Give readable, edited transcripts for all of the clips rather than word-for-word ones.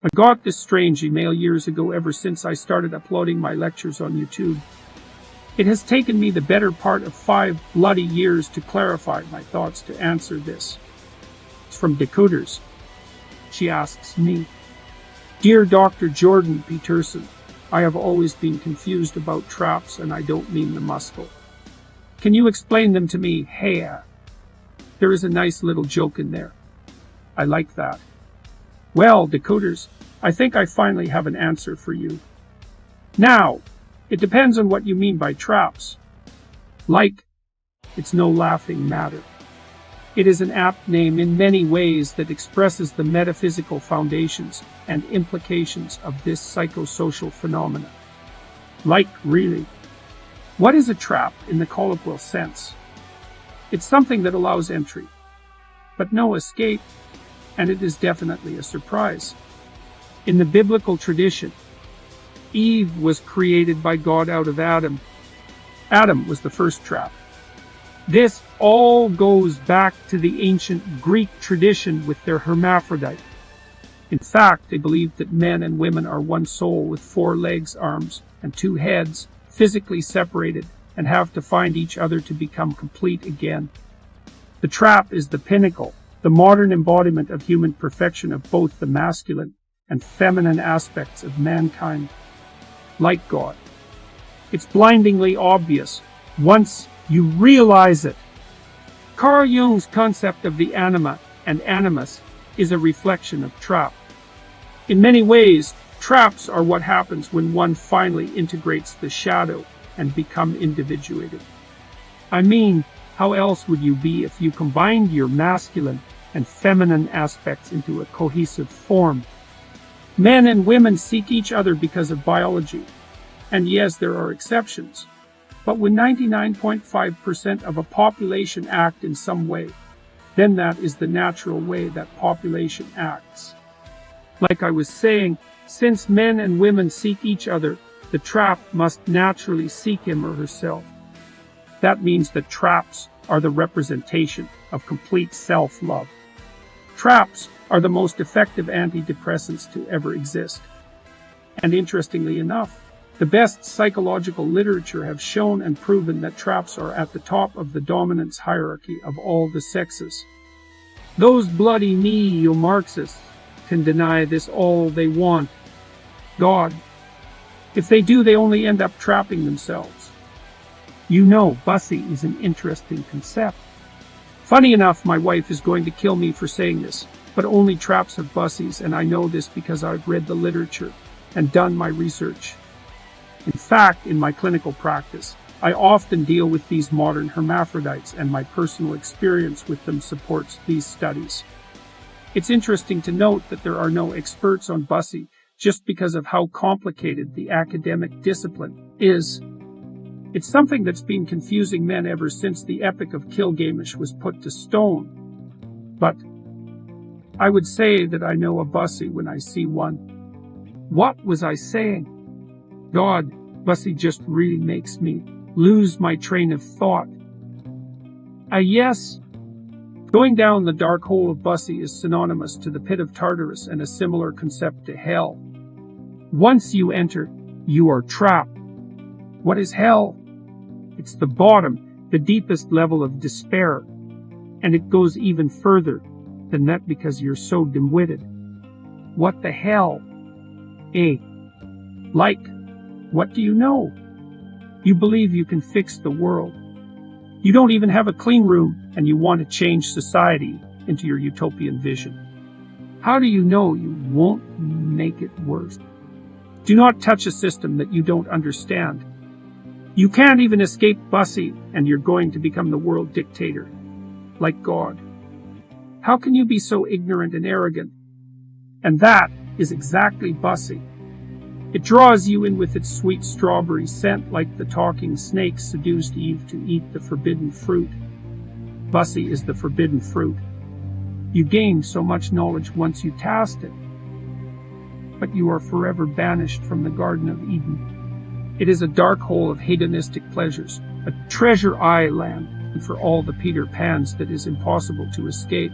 I got this strange email years ago ever since I started uploading my lectures on YouTube. It has taken me the better part of 5 bloody years to clarify my thoughts to answer this. It's from Decoders. She asks me, "Dear Dr. Jordan Peterson, I have always been confused about traps, and I don't mean the muscle. Can you explain them to me? Hey, there is a nice little joke in there. I like that. Well, Decoders, I think I finally have an answer for you. Now, it depends on what you mean by traps. Like, it's no laughing matter. It is an apt name in many ways that expresses the metaphysical foundations and implications of this psychosocial phenomena. Like, really. What is a trap in the colloquial sense? It's something that allows entry, but no escape, and it is definitely a surprise. In the biblical tradition, Eve was created by God out of Adam. Adam was the first trap. This all goes back to the ancient Greek tradition with their hermaphrodite. In fact, they believed that men and women are one soul with 4 legs, arms, and 2 heads, physically separated, and have to find each other to become complete again. The trap is the pinnacle, the modern embodiment of human perfection of both the masculine and feminine aspects of mankind. Like God. It's blindingly obvious once you realize it. Carl Jung's concept of the anima and animus is a reflection of trap. In many ways, traps are what happens when one finally integrates the shadow and become individuated. I mean, how else would you be if you combined your masculine and feminine aspects into a cohesive form? Men and women seek each other because of biology. And yes, there are exceptions. But when 99.5% of a population act in some way, then that is the natural way that population acts. Like I was saying, since men and women seek each other, the trap must naturally seek him or herself. That means that traps are the representation of complete self-love. Traps are the most effective antidepressants to ever exist. And interestingly enough, the best psychological literature have shown and proven that traps are at the top of the dominance hierarchy of all the sexes. Those bloody neo-Marxists can deny this all they want. God. If they do, they only end up trapping themselves. You know, bussy is an interesting concept. Funny enough, my wife is going to kill me for saying this, but only traps have bussies, and I know this because I've read the literature and done my research. In fact, in my clinical practice, I often deal with these modern hermaphrodites, and my personal experience with them supports these studies. It's interesting to note that there are no experts on bussy just because of how complicated the academic discipline is. It's something that's been confusing men ever since the Epic of Gilgamesh was put to stone. But I would say that I know a bussy when I see one. What was I saying? God, bussy just really makes me lose my train of thought. Yes. Going down the dark hole of bussy is synonymous to the pit of Tartarus and a similar concept to hell. Once you enter, you are trapped. What is hell? It's the bottom, the deepest level of despair. And it goes even further than that because you're so dim-witted. What the hell? Like, what do you know? You believe you can fix the world. You don't even have a clean room, and you want to change society into your utopian vision. How do you know you won't make it worse? Do not touch a system that you don't understand. You can't even escape bussy, and you're going to become the world dictator, like God. How can you be so ignorant and arrogant? And that is exactly bussy. It draws you in with its sweet strawberry scent like the talking snake seduced Eve to eat the forbidden fruit. Bussy is the forbidden fruit. You gain so much knowledge once you taste it, but you are forever banished from the Garden of Eden. It is a dark hole of hedonistic pleasures, a treasure island for all the Peter Pans that is impossible to escape.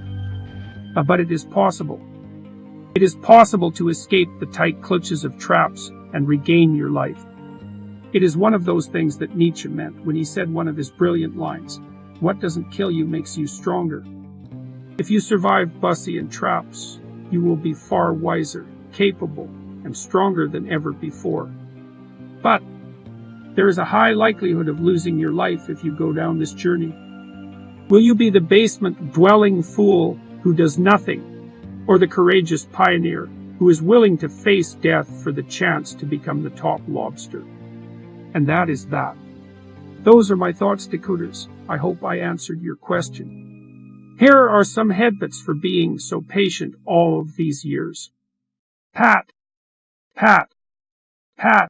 But it is possible. It is possible to escape the tight clutches of traps and regain your life. It is one of those things that Nietzsche meant when he said one of his brilliant lines, "What doesn't kill you makes you stronger." If you survive Bussy and traps, you will be far wiser, capable, and stronger than ever before. But there is a high likelihood of losing your life if you go down this journey. Will you be the basement-dwelling fool who does nothing, or the courageous pioneer who is willing to face death for the chance to become the top lobster? And that is that. Those are my thoughts, decoders. I hope I answered your question. Here are some headbutts for being so patient all of these years. Pat, pat, pat.